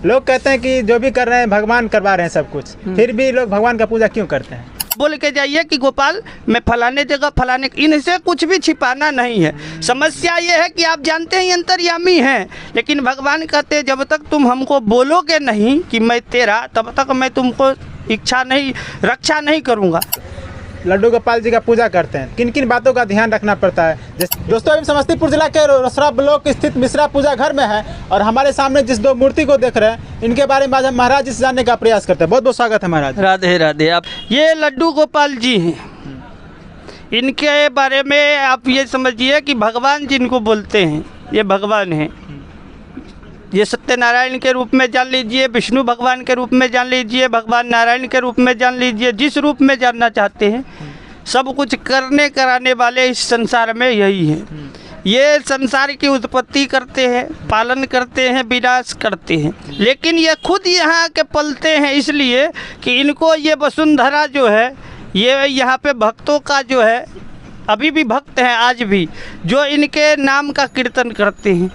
लोग कहते हैं कि जो भी कर रहे हैं भगवान करवा रहे हैं सब कुछ, फिर भी लोग भगवान का पूजा क्यों करते हैं? बोल के जाइए कि गोपाल मैं फलाने जगह फलाने, इनसे कुछ भी छिपाना नहीं है। समस्या ये है कि आप जानते हैं अंतर्यामी हैं, लेकिन भगवान कहते हैं जब तक तुम हमको बोलोगे नहीं कि मैं तेरा, तब तक मैं तुमको रक्षा नहीं करूँगा। लड्डू गोपाल जी का पूजा करते हैं, किन किन बातों का ध्यान रखना पड़ता है? दोस्तों अभी समस्तीपुर जिला के रोसड़ा ब्लॉक स्थित मिश्रा पूजा घर में है और हमारे सामने जिस दो मूर्ति को देख रहे हैं इनके बारे में आज हम महाराज जी से जानने का प्रयास करते हैं। बहुत बहुत स्वागत है महाराज। राधे राधे। आप ये लड्डू गोपाल जी हैं, इनके बारे में आप ये समझिए कि भगवान जिनको बोलते हैं ये भगवान हैं। ये सत्यनारायण के रूप में जान लीजिए, विष्णु भगवान के रूप में जान लीजिए, भगवान नारायण के रूप में जान लीजिए, जिस रूप में जानना चाहते हैं। सब कुछ करने कराने वाले इस संसार में यही हैं। ये संसार की उत्पत्ति करते हैं, पालन करते हैं, विनाश करते हैं, लेकिन ये खुद यहाँ के पलते हैं, इसलिए कि इनको ये वसुंधरा जो है ये यहाँ पे भक्तों का जो है, अभी भी भक्त हैं आज भी, जो इनके नाम का कीर्तन करते हैं।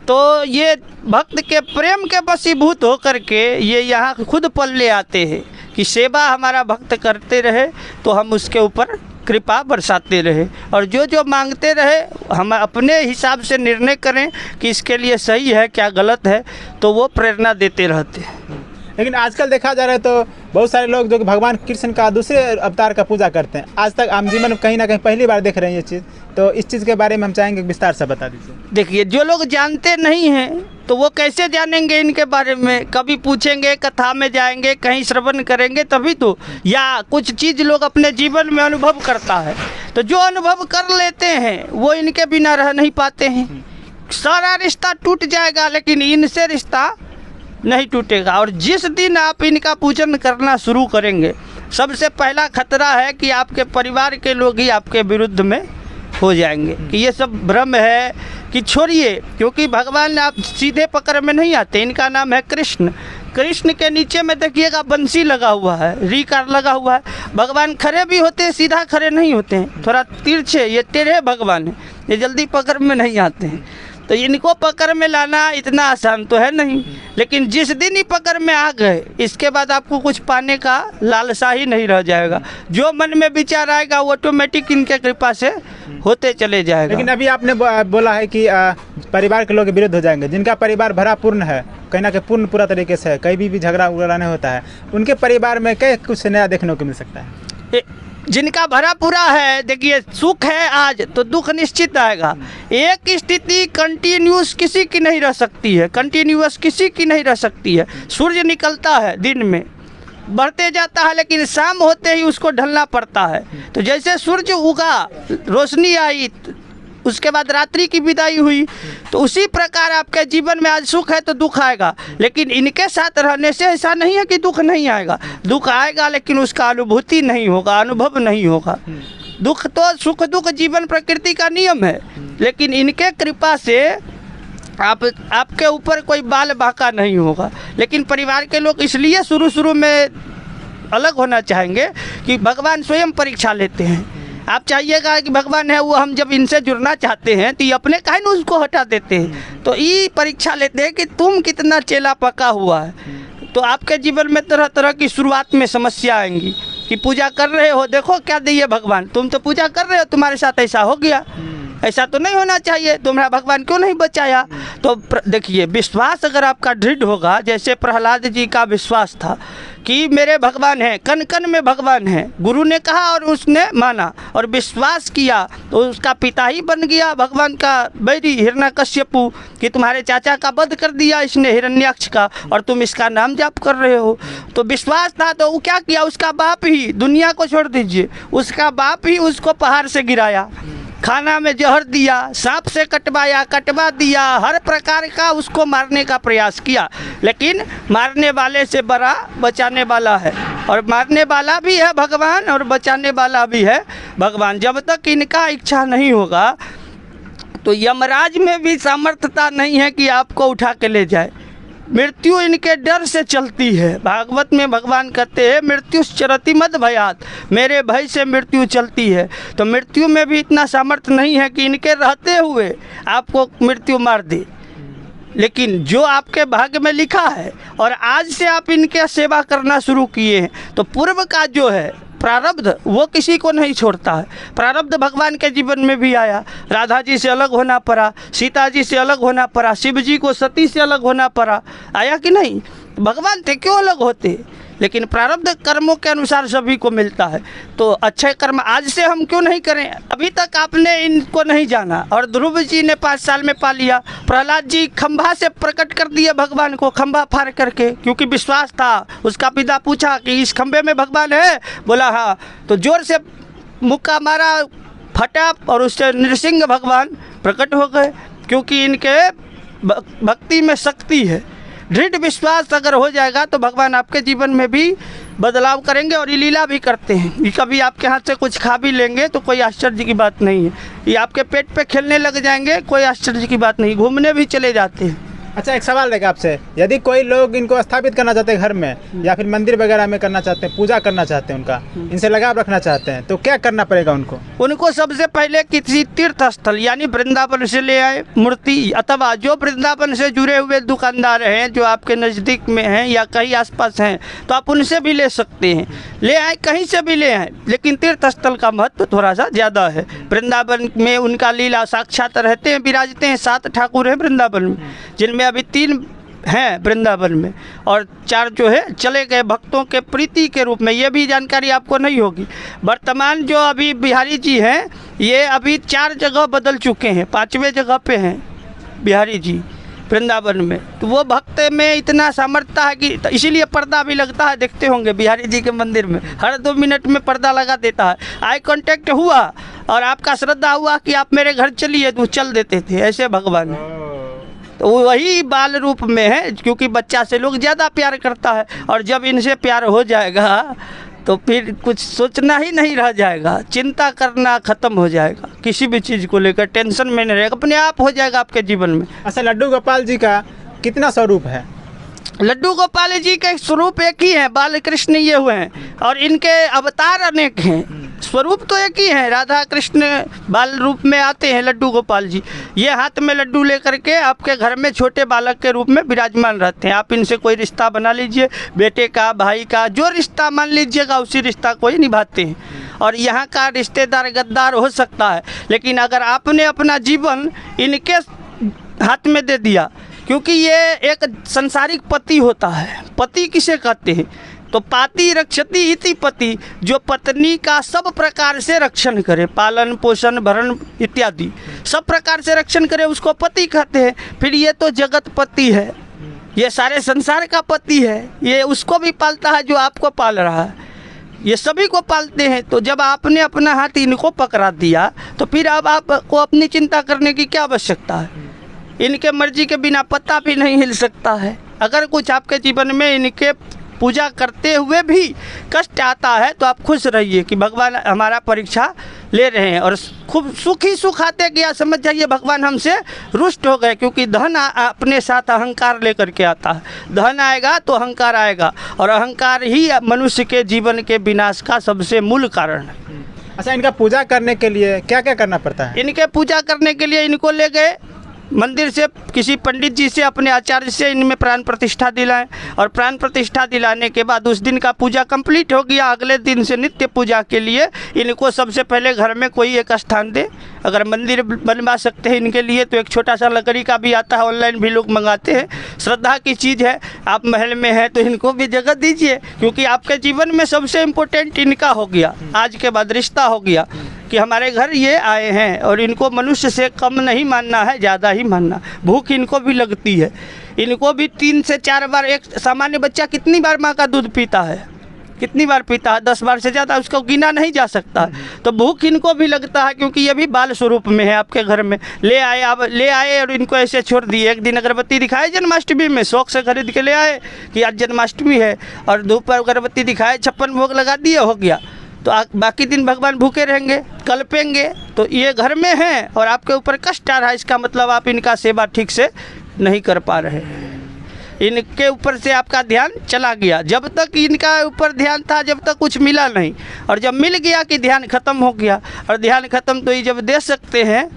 तो ये भक्त के प्रेम के वशीभूत होकर के ये यहाँ खुद पल्ले आते हैं कि सेवा हमारा भक्त करते रहे तो हम उसके ऊपर कृपा बरसाते रहे, और जो जो मांगते रहे हम अपने हिसाब से निर्णय करें कि इसके लिए सही है क्या गलत है, तो वो प्रेरणा देते रहते हैं। लेकिन आजकल देखा जा रहा है तो बहुत सारे लोग जो कि भगवान कृष्ण का दूसरे अवतार का पूजा करते हैं, आज तक आम जीवन में कहीं ना कहीं पहली बार देख रहे हैं ये चीज़, तो इस चीज़ के बारे में हम चाहेंगे विस्तार से बता दीजिए। देखिए, जो लोग जानते नहीं हैं तो वो कैसे जानेंगे इनके बारे में? कभी पूछेंगे, कथा में जाएंगे, कहीं श्रवण करेंगे तभी तो, या कुछ चीज़ लोग अपने जीवन में अनुभव करता है, तो जो अनुभव कर लेते हैं वो इनके बिना रह नहीं पाते हैं। सारा रिश्ता टूट जाएगा लेकिन इनसे रिश्ता नहीं टूटेगा। और जिस दिन आप इनका पूजन करना शुरू करेंगे, सबसे पहला खतरा है कि आपके परिवार के लोग ही आपके विरुद्ध में हो जाएंगे कि ये सब भ्रम है, कि छोड़िए, क्योंकि भगवान आप सीधे पकड़ में नहीं आते। इनका नाम है कृष्ण। कृष्ण के नीचे में देखिएगा बंसी लगा हुआ है, रीकार लगा हुआ है। भगवान खड़े भी होते हैं, सीधा खड़े नहीं होते हैं, थोड़ा तिरछे, ये टेढ़े भगवान है, ये जल्दी पकड़ में नहीं आते हैं। तो इनको पकड़ में लाना इतना आसान तो है नहीं, लेकिन जिस दिन ही पकड़ में आ गए इसके बाद आपको कुछ पाने का लालसा ही नहीं रह जाएगा। जो मन में विचार आएगा वो ऑटोमेटिक इनके कृपा से होते चले जाएगा। लेकिन अभी आपने बोला है कि परिवार के लोग विरुद्ध हो जाएंगे। जिनका परिवार भरा पूर्ण है, कहीं ना कहीं पूरा तरीके से है, कहीं भी झगड़ा उगड़ा नहीं होता है, उनके परिवार में क्या कुछ नया देखने को मिल सकता है? जिनका भरा पूरा है, देखिए, सुख है आज तो दुख निश्चित आएगा। एक स्थिति कंटिन्यूस किसी की नहीं रह सकती है, कंटिन्यूअस किसी की नहीं रह सकती है। सूर्य निकलता है दिन में, बढ़ते जाता है, लेकिन शाम होते ही उसको ढलना पड़ता है। तो जैसे सूर्य उगा, रोशनी आई, उसके बाद रात्रि की विदाई हुई, तो उसी प्रकार आपके जीवन में आज सुख है तो दुख आएगा। लेकिन इनके साथ रहने से ऐसा नहीं है कि दुख नहीं आएगा, दुख आएगा लेकिन उसका अनुभूति नहीं होगा, अनुभव नहीं होगा। दुख तो सुख दुख जीवन प्रकृति का नियम है, लेकिन इनके कृपा से आपके ऊपर कोई बाल बाका नहीं होगा। लेकिन परिवार के लोग इसलिए शुरू में अलग होना चाहेंगे कि भगवान स्वयं परीक्षा लेते हैं। आप चाहिएगा कि भगवान है वो, हम जब इनसे जुड़ना चाहते हैं तो ये अपने काहे न उसको हटा देते हैं, तो ये परीक्षा लेते हैं कि तुम कितना चेला पका हुआ है। तो आपके जीवन में तरह तरह की शुरुआत में समस्या आएंगी कि पूजा कर रहे हो, देखो क्या दिए भगवान, तुम तो पूजा कर रहे हो, तुम्हारे साथ ऐसा हो गया, ऐसा तो नहीं होना चाहिए, तुम्हारा भगवान क्यों नहीं बचाया। तो देखिए, विश्वास अगर आपका दृढ़ होगा, जैसे प्रहलाद जी का विश्वास था कि मेरे भगवान हैं, कण कण में भगवान हैं, गुरु ने कहा और उसने माना और विश्वास किया, तो उसका पिता ही बन गया भगवान का बैरी हिरण्यकश्यपु, कि तुम्हारे चाचा का वध कर दिया इसने, हिरण्याक्ष का, और तुम इसका नाम जाप कर रहे हो। तो विश्वास था, तो वो क्या किया, उसका बाप ही, दुनिया को छोड़ दीजिए, उसका बाप ही उसको पहाड़ से गिराया, खाना में जहर दिया, सांप से कटवा दिया, हर प्रकार का उसको मारने का प्रयास किया। लेकिन मारने वाले से बड़ा बचाने वाला है, और मारने वाला भी है भगवान और बचाने वाला भी है भगवान। जब तक इनका इच्छा नहीं होगा तो यमराज में भी सामर्थ्यता नहीं है कि आपको उठा के ले जाए। मृत्यु इनके डर से चलती है। भागवत में भगवान कहते हैं मृत्यु चरति मद भयात, मेरे भय से मृत्यु चलती है। तो मृत्यु में भी इतना सामर्थ्य नहीं है कि इनके रहते हुए आपको मृत्यु मार दे। लेकिन जो आपके भाग्य में लिखा है और आज से आप इनके सेवा करना शुरू किए हैं तो पूर्व का जो है प्रारब्ध वो किसी को नहीं छोड़ता है। प्रारब्ध भगवान के जीवन में भी आया, राधा जी से अलग होना पड़ा, सीता जी से अलग होना पड़ा, शिव जी को सती से अलग होना पड़ा, आया कि नहीं? भगवान थे, क्यों अलग होते? लेकिन प्रारब्ध कर्मों के अनुसार सभी को मिलता है। तो अच्छे कर्म आज से हम क्यों नहीं करें? अभी तक आपने इनको नहीं जाना और ध्रुव जी ने 5 साल में पा लिया। प्रहलाद जी खंभा से प्रकट कर दिए भगवान को, खंभा फाड़ करके, क्योंकि विश्वास था। उसका पिता पूछा कि इस खंभे में भगवान है? बोला हाँ। तो जोर से मुक्का मारा, फटा और उससे नृसिंह भगवान प्रकट हो गए, क्योंकि इनके भक्ति में शक्ति है। दृढ़ विश्वास अगर हो जाएगा तो भगवान आपके जीवन में भी बदलाव करेंगे और ये लीला भी करते हैं। ये कभी आपके हाथ से कुछ खा भी लेंगे तो कोई आश्चर्य की बात नहीं है। ये आपके पेट पे खेलने लग जाएंगे, कोई आश्चर्य की बात नहीं, घूमने भी चले जाते हैं। अच्छा, एक सवाल रहेगा आपसे, यदि कोई लोग इनको स्थापित करना चाहते हैं घर में या फिर मंदिर वगैरह में करना चाहते हैं, पूजा करना चाहते हैं, उनका इनसे लगाव रखना चाहते हैं, तो क्या करना पड़ेगा उनको? उनको सबसे पहले किसी तीर्थ स्थल यानी वृंदावन से ले आए मूर्ति, अथवा जो वृंदावन से जुड़े हुए दुकानदार हैं जो आपके नज़दीक में हैं या कहीं आसपास हैं तो आप उनसे भी ले सकते हैं, ले आए, कहीं से भी ले आए। लेकिन तीर्थ स्थल का महत्व थोड़ा सा ज़्यादा है। वृंदावन में उनका लीला साक्षात रहते हैं, विराजते हैं। 7 ठाकुर हैं वृंदावन में, जिनमें अभी 3 हैं वृंदावन में और 4 जो है चले गए भक्तों के प्रीति के रूप में। ये भी जानकारी आपको नहीं होगी। वर्तमान जो अभी बिहारी जी हैं ये अभी 4 जगह बदल चुके हैं, 5वें जगह पे हैं बिहारी जी वृंदावन में। तो वो भक्त में इतना सामर्थ्य है कि तो इसीलिए पर्दा भी लगता है, देखते होंगे बिहारी जी के मंदिर में हर 2 मिनट में पर्दा लगा देता है। आई कांटेक्ट हुआ और आपका श्रद्धा हुआ कि आप मेरे घर चलिए तो चल देते थे, ऐसे भगवान। तो वही बाल रूप में है, क्योंकि बच्चा से लोग ज़्यादा प्यार करता है और जब इनसे प्यार हो जाएगा तो फिर कुछ सोचना ही नहीं रह जाएगा, चिंता करना ख़त्म हो जाएगा, किसी भी चीज़ को लेकर टेंशन में नहीं रहेगा, अपने आप हो जाएगा आपके जीवन में। अच्छा, लड्डू गोपाल जी का कितना स्वरूप है? लड्डू गोपाल जी का स्वरूप एक ही है, बाल कृष्ण ये हुए हैं और इनके अवतार अनेक हैं, स्वरूप तो एक ही है। राधा कृष्ण बाल रूप में आते हैं लड्डू गोपाल जी। ये हाथ में लड्डू लेकर के आपके घर में छोटे बालक के रूप में विराजमान रहते हैं। आप इनसे कोई रिश्ता बना लीजिए, बेटे का, भाई का, जो रिश्ता मान लीजिएगा उसी रिश्ता को ही निभाते हैं। और यहाँ का रिश्तेदार गद्दार हो सकता है, लेकिन अगर आपने अपना जीवन इनके हाथ में दे दिया, क्योंकि ये एक संसारिक पति होता है। पति किसे कहते हैं? तो पाति रक्षति इति पति, जो पत्नी का सब प्रकार से रक्षण करे, पालन पोषण भरण इत्यादि सब प्रकार से रक्षण करे, उसको पति कहते हैं। फिर ये तो जगत पति है, ये सारे संसार का पति है, ये उसको भी पालता है जो आपको पाल रहा है, ये सभी को पालते हैं। तो जब आपने अपना हाथ इनको पकड़ा दिया तो फिर अब आपको अपनी चिंता करने की क्या आवश्यकता है? इनके मर्जी के बिना पत्ता भी नहीं हिल सकता है। अगर कुछ आपके जीवन में इनके पूजा करते हुए भी कष्ट आता है तो आप खुश रहिए कि भगवान हमारा परीक्षा ले रहे हैं, और खूब सुख ही सुख आते गया, समझ जाइए भगवान हमसे रुष्ट हो गए। क्योंकि धन अपने साथ अहंकार लेकर के आता है, धन आएगा तो अहंकार आएगा, और अहंकार ही मनुष्य के जीवन के विनाश का सबसे मूल कारण है। अच्छा, इनका पूजा करने के लिए क्या क्या करना पड़ता है? इनके पूजा करने के लिए इनको ले गए मंदिर से, किसी पंडित जी से, अपने आचार्य से इनमें प्राण प्रतिष्ठा दिलाएं, और प्राण प्रतिष्ठा दिलाने के बाद उस दिन का पूजा कंप्लीट हो गया। अगले दिन से नित्य पूजा के लिए इनको सबसे पहले घर में कोई एक स्थान दे। अगर मंदिर बनवा सकते हैं इनके लिए तो एक छोटा सा लकड़ी का भी आता है, ऑनलाइन भी लोग मंगाते हैं, श्रद्धा की चीज़ है। आप महल में हैं तो इनको भी जगह दीजिए, क्योंकि आपके जीवन में सबसे इम्पोर्टेंट इनका हो गया, आज के बाद रिश्ता हो गया कि हमारे घर ये आए हैं, और इनको मनुष्य से कम नहीं मानना है, ज़्यादा ही मानना। भूख इनको भी लगती है, इनको भी 3 से 4 बार, एक सामान्य बच्चा कितनी बार माँ का दूध पीता है, कितनी बार पीता है? 10 बार से ज़्यादा, उसको गिना नहीं जा सकता। तो भूख इनको भी लगता है, क्योंकि ये भी बाल स्वरूप में है आपके घर में। ले आए, आप ले आए और इनको ऐसे छोड़ दिए। एक दिन अगरबत्ती दिखाए जन्माष्टमी में, शौक से खरीद के ले आए कि आज जन्माष्टमी है, और धूप पर अगरबत्ती दिखाए, 56 भोग लगा दिए, हो गया। तो बाकी दिन भगवान भूखे रहेंगे, कल्पेंगे। तो ये घर में हैं और आपके ऊपर कष्ट आ रहा है, इसका मतलब आप इनका सेवा ठीक से नहीं कर पा रहे। इनके ऊपर से आपका ध्यान चला गया। जब तक इनका ऊपर ध्यान था, जब तक कुछ मिला नहीं, और जब मिल गया कि ध्यान खत्म हो गया। और ध्यान खत्म तो ये जब दे सकते हैं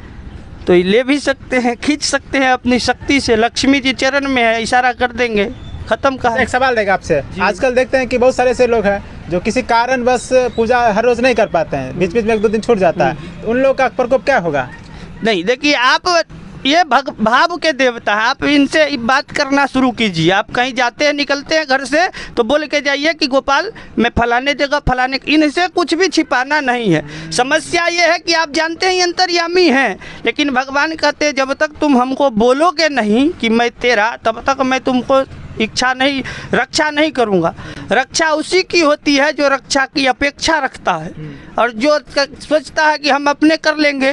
तो ये ले भी सकते हैं, खींच सकते हैं अपनी शक्ति से। लक्ष्मी जी चरण में है, इशारा कर देंगे, खत्म कहा। एक सवाल रहेगा आपसे, आजकल देखते हैं कि बहुत सारे ऐसे लोग हैं जो किसी कारण बस पूजा हर रोज नहीं कर पाते हैं, बीच बीच में 1-2 दिन छूट जाता है, तो उन लोगों का प्रकोप क्या होगा? नहीं, देखिए आप ये भाव के देवता हैं, आप इनसे बात करना शुरू कीजिए। आप कहीं जाते हैं, निकलते हैं घर से, तो बोल के जाइए कि गोपाल मैं फलाने जगह फलाने, इनसे कुछ भी छिपाना नहीं है। समस्या ये है कि आप जानते हैं अंतर्यामी हैं, लेकिन भगवान कहते हैं जब तक तुम हमको बोलोगे नहीं कि मैं तेरा, तब तक मैं तुमको रक्षा नहीं करूँगा। रक्षा उसी की होती है जो रक्षा की अपेक्षा रखता है और जो सोचता है कि हम अपने कर लेंगे।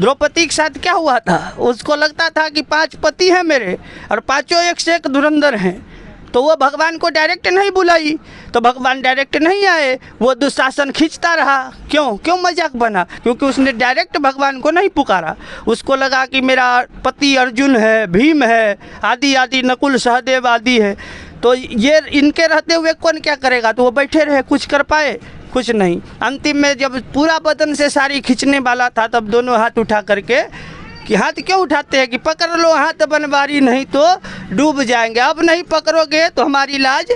द्रौपदी के साथ क्या हुआ था? उसको लगता था कि 5 पति हैं मेरे और 5 एक से एक धुरंधर हैं, तो वो भगवान को डायरेक्ट नहीं बुलाई, तो भगवान डायरेक्ट नहीं आए, वो दुशासन खींचता रहा। क्यों मजाक बना? क्योंकि उसने डायरेक्ट भगवान को नहीं पुकारा। उसको लगा कि मेरा पति अर्जुन है, भीम है, आदि आदि, नकुल सहदेव आदि है, तो ये इनके रहते हुए कौन क्या करेगा? तो वो बैठे रहे, कुछ कर पाए? कुछ नहीं। अंतिम में जब पूरा बदन से साड़ी खींचने वाला था, तब दोनों हाथ उठा करके, कि हाथ क्यों उठाते हैं कि पकड़ लो हाथ बनवारी, नहीं तो डूब जाएंगे, अब नहीं पकड़ोगे तो हमारी लाज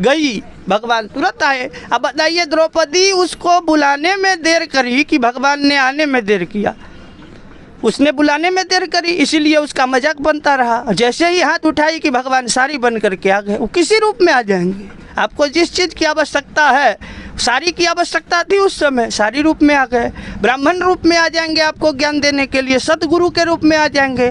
गई। भगवान तुरंत आए। अब बताइए, द्रौपदी उसको बुलाने में देर करी कि भगवान ने आने में देर किया? उसने बुलाने में देर करी, इसीलिए उसका मजाक बनता रहा। जैसे ही हाथ उठाई कि भगवान साड़ी बन करके आ गए, वो किसी रूप में आ जाएंगे। आपको जिस चीज़ की आवश्यकता है, साड़ी की आवश्यकता थी उस समय, साड़ी रूप में आ गए। ब्राह्मण रूप में आ जाएंगे आपको ज्ञान देने के लिए, सतगुरु के रूप में आ जाएंगे।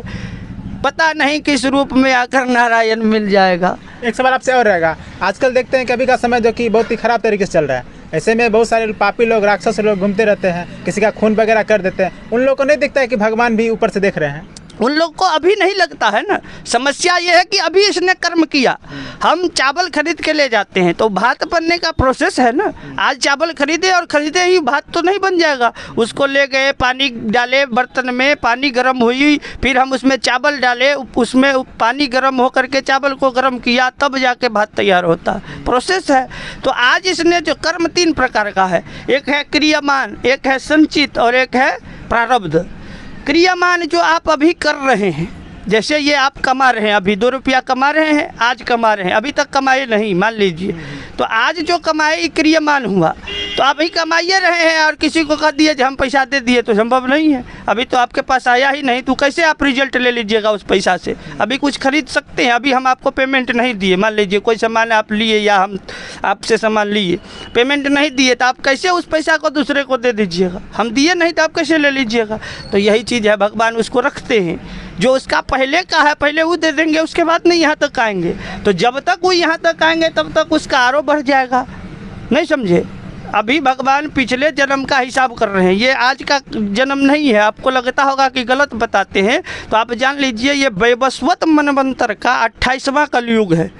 पता नहीं किस रूप में आकर नारायण मिल जाएगा। एक सवाल आपसे और रहेगा, आजकल देखते हैं कि अभी का समय जो कि बहुत ही खराब तरीके से चल रहा है, ऐसे में बहुत सारे पापी लोग, राक्षस लोग घूमते रहते हैं, किसी का खून वगैरह कर देते हैं। उन लोगों को नहीं दिखता है कि भगवान भी ऊपर से देख रहे हैं? उन लोग को अभी नहीं लगता है ना। समस्या ये है कि अभी इसने कर्म किया। हम चावल खरीद के ले जाते हैं तो भात बनने का प्रोसेस है ना। आज चावल खरीदे और खरीदे ही भात तो नहीं बन जाएगा। उसको ले गए, पानी डाले बर्तन में, पानी गर्म हुई, फिर हम उसमें चावल डाले, उसमें पानी गर्म होकर के चावल को गर्म किया, तब जाके भात तैयार होता है। प्रोसेस है। तो आज इसने जो कर्म 3 प्रकार का है, एक है क्रियामान, एक है संचित और एक है प्रारब्ध। क्रियामान जो आप अभी कर रहे हैं, जैसे ये आप कमा रहे हैं, अभी 2 रुपया कमा रहे हैं, आज कमा रहे हैं, अभी तक कमाए नहीं, मान लीजिए, तो आज जो कमाए क्रियामान हुआ, तो आप ही कमाइए रहे हैं और किसी को कह दिए जो हम पैसा दे दिए, तो संभव नहीं है। अभी तो आपके पास आया ही नहीं, तो कैसे आप रिजल्ट ले लीजिएगा उस पैसा से? अभी कुछ खरीद सकते हैं, अभी हम आपको पेमेंट नहीं दिए, मान लीजिए कोई सामान आप लिए या हम आपसे सामान लिए, पेमेंट नहीं दिए, तो आप कैसे उस पैसा को दूसरे को दे दीजिएगा? हम दिए नहीं तो आप कैसे ले लीजिएगा? तो यही चीज़ है, भगवान उसको रखते हैं जो उसका पहले का है, पहले वो दे देंगे, उसके बाद नहीं यहाँ तक आएंगे। तो जब तक वो यहाँ तक आएंगे तब तक उसका आरोप बढ़ जाएगा। नहीं समझे? अभी भगवान पिछले जन्म का हिसाब कर रहे हैं, ये आज का जन्म नहीं है। आपको लगता होगा कि गलत बताते हैं, तो आप जान लीजिए ये वैवस्वत मनवंतर का 28वां कलयुग है।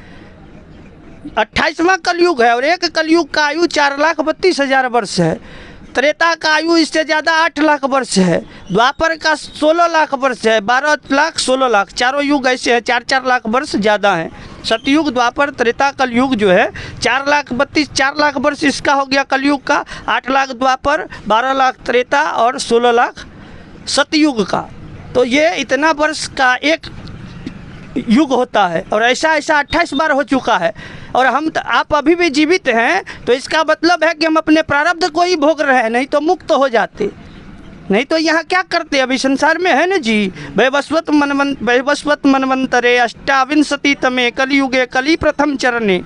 28वां कलयुग है और एक कलयुग का आयु 4,32,000 वर्ष है। त्रेता का आयु इससे ज़्यादा 8 लाख वर्ष है। द्वापर का 16 लाख वर्ष है, 12 लाख 16 लाख, चारों युग ऐसे हैं, 4-4 लाख वर्ष ज़्यादा हैं। सतयुग, द्वापर, त्रेता, कलयुग जो है 4 लाख वर्ष इसका हो गया कलयुग का, 8 लाख द्वापर, 12 लाख त्रेता और 16 लाख सतयुग का। तो ये इतना वर्ष का एक युग होता है और ऐसा 28 बार हो चुका है। और आप अभी भी जीवित हैं, तो इसका मतलब है कि हम अपने प्रारब्ध को ही भोग रहे हैं, नहीं तो मुक्त हो जाते। नहीं तो यहाँ क्या करते? अभी संसार में है ना जी, वैवस्वत मनवंतरे 28तमे कलियुगे कली प्रथम चरणे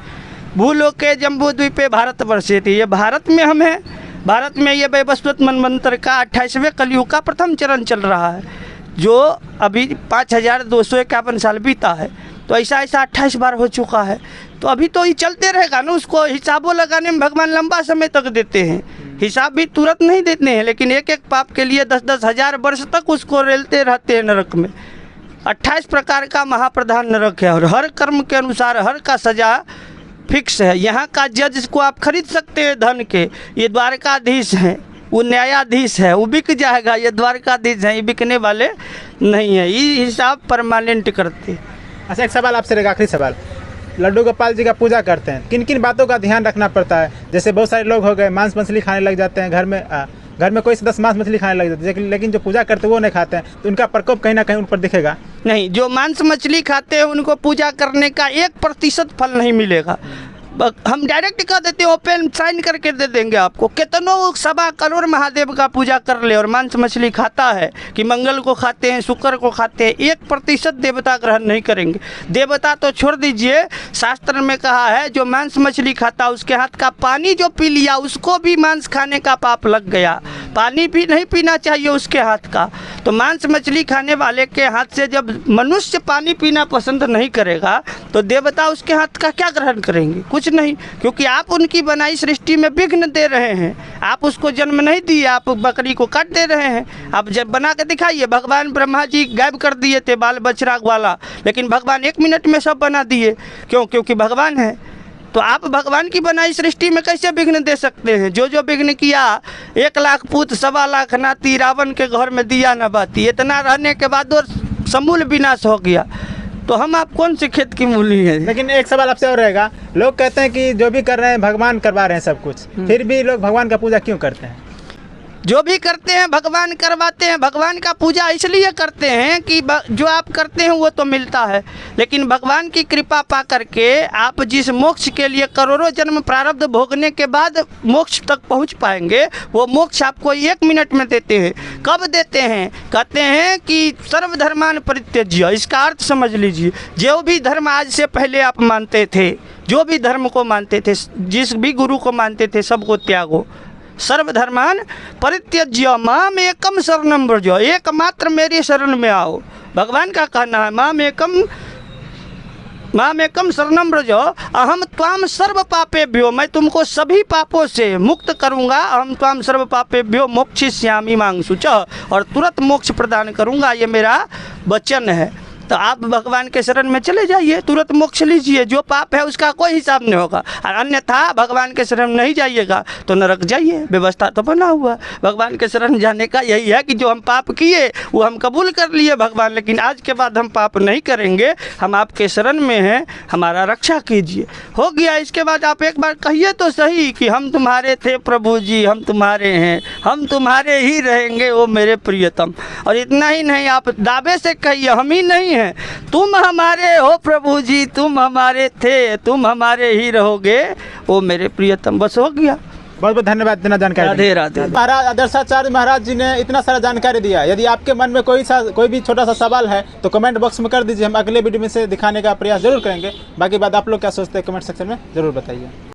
भूलोके जम्बू द्वीपे भारतवर्षे थी। ये भारत में हम हैं। भारत में ये वैवस्वत मनवंतर का 28वें कलयुग का प्रथम चरण चल रहा है, जो अभी 5251 साल बीता है। तो ऐसा 28 बार हो चुका है। तो अभी तो ये चलते रहेगा ना। उसको हिसाबों लगाने में भगवान लंबा समय तक देते हैं, हिसाब भी तुरंत नहीं देते हैं, लेकिन एक एक पाप के लिए 10-10 हज़ार वर्ष तक उसको रेलते रहते हैं नरक में। 28 प्रकार का महाप्रधान नरक है और हर कर्म के अनुसार हर का सजा फिक्स है। यहाँ का जज को आप खरीद सकते हैं धन के, ये द्वारकाधीश हैं, वो न्यायाधीश है, वो बिक जाएगा। ये द्वारकाधीश हैं, ये बिकने वाले नहीं है, ये हिसाब परमानेंट करते। अच्छा, एक सवाल आपसे रहेगा, आखिरी सवाल। लड्डू गोपाल जी का पूजा करते हैं, किन किन बातों का ध्यान रखना पड़ता है? जैसे बहुत सारे लोग हो गए मांस मछली खाने लग जाते हैं घर में, घर में कोई सदस्य मांस मछली खाने लग जाते हैं, लेकिन जो पूजा करते हैं वो नहीं खाते हैं, तो उनका प्रकोप कहीं ना कहीं उन पर दिखेगा। नहीं, जो मांस मछली खाते हैं उनको पूजा करने का 1% फल नहीं मिलेगा। हम डायरेक्ट कह देते हैं, ओपन साइन करके दे देंगे आपको। कितनों 1.25 करोड़ महादेव का पूजा कर ले और मांस मछली खाता है कि मंगल को खाते हैं, शुक्र को खाते हैं, 1% देवता ग्रहण नहीं करेंगे। देवता तो छोड़ दीजिए, शास्त्र में कहा है जो मांस मछली खाता उसके हाथ का पानी जो पी लिया उसको भी मांस खाने का पाप लग गया। पानी भी नहीं पीना चाहिए उसके हाथ का। तो मांस मछली खाने वाले के हाथ से जब मनुष्य पानी पीना पसंद नहीं करेगा तो देवता उसके हाथ का क्या ग्रहण करेंगे? कुछ नहीं, क्योंकि आप उनकी बनाई सृष्टि में विघ्न दे रहे हैं। आप उसको जन्म नहीं दिए, आप बकरी को काट दे रहे हैं। आप जब बना के दिखाइए, भगवान ब्रह्मा जी गायब कर दिए थे बाल बछड़ा वाला, लेकिन भगवान 1 मिनट में सब बना दिए। क्यों? क्योंकि भगवान है। तो आप भगवान की बनाई सृष्टि में कैसे विघ्न दे सकते हैं? जो विघ्न किया, 1 लाख पूत 1.25 लाख नाती, रावण के घर में दिया न बाती, इतना रहने के बाद और समूल विनाश हो गया। तो हम आप कौन से खेत की मूली हैं? लेकिन एक सवाल आपसे और रहेगा, लोग कहते हैं कि जो भी कर रहे हैं भगवान करवा रहे हैं सब कुछ, फिर भी लोग भगवान का पूजा क्यों करते हैं? जो भी करते हैं भगवान करवाते हैं। भगवान का पूजा इसलिए करते हैं कि जो आप करते हैं वो तो मिलता है, लेकिन भगवान की कृपा पा करके आप जिस मोक्ष के लिए करोड़ों जन्म प्रारब्ध भोगने के बाद मोक्ष तक पहुंच पाएंगे, वो मोक्ष आपको 1 मिनट में देते हैं। कब देते हैं? कहते हैं कि सर्वधर्मान परित्यज्य। इसका अर्थ समझ लीजिए, जो भी धर्म आज से पहले आप मानते थे, जो भी धर्म को मानते थे, जिस भी गुरु को मानते थे, सबको त्यागो। सर्वधर्मान परित्यज्य माम एकम शरणम व्रज। एकमात्र मेरी शरण में आओ। भगवान का कहना है माम एकम शरणम व्रज अहम त्वाम सर्व पापेभ्यो। मैं तुमको सभी पापों से मुक्त करूंगा। अहम त्वाम सर्व पापेभ्यो मोक्षयिष्यामि मां शुचः। और तुरंत मोक्ष प्रदान करूंगा, ये मेरा वचन है। तो आप भगवान के शरण में चले जाइए, तुरंत मोक्ष लीजिए। जो पाप है उसका कोई हिसाब नहीं होगा। और अन्यथा भगवान के शरण नहीं जाइएगा तो नरक जाइए। व्यवस्था तो बना हुआ। भगवान के शरण जाने का यही है कि जो हम पाप किए वो हम कबूल कर लिए भगवान, लेकिन आज के बाद हम पाप नहीं करेंगे। हम आपके शरण में हैं, हमारा रक्षा कीजिए। हो गया। इसके बाद आप एक बार कहिए तो सही कि हम तुम्हारे थे प्रभु जी, हम तुम्हारे हैं, हम तुम्हारे ही रहेंगे ओ मेरे प्रियतम। और इतना ही नहीं, आप दावे से कहिए हम ही नहीं हैं, तुम हमारे हो प्रभु जी, तुम हमारे थे, तुम हमारे ही रहोगे ओ मेरे प्रियतम। बस हो गया। बहुत बहुत धन्यवाद इतना जानकारी। राधे राधे। महाराज आदर्शाचार्य महाराज जी ने इतना सारा जानकारी दिया। यदि आपके मन में कोई भी छोटा सा सवाल है तो कमेंट बॉक्स में कर दीजिए। हम अगले वीडियो में से दिखाने का प्रयास जरूर करेंगे। बाकी बात आप लोग क्या सोचते हैं कमेंट सेक्शन में जरूर बताइए।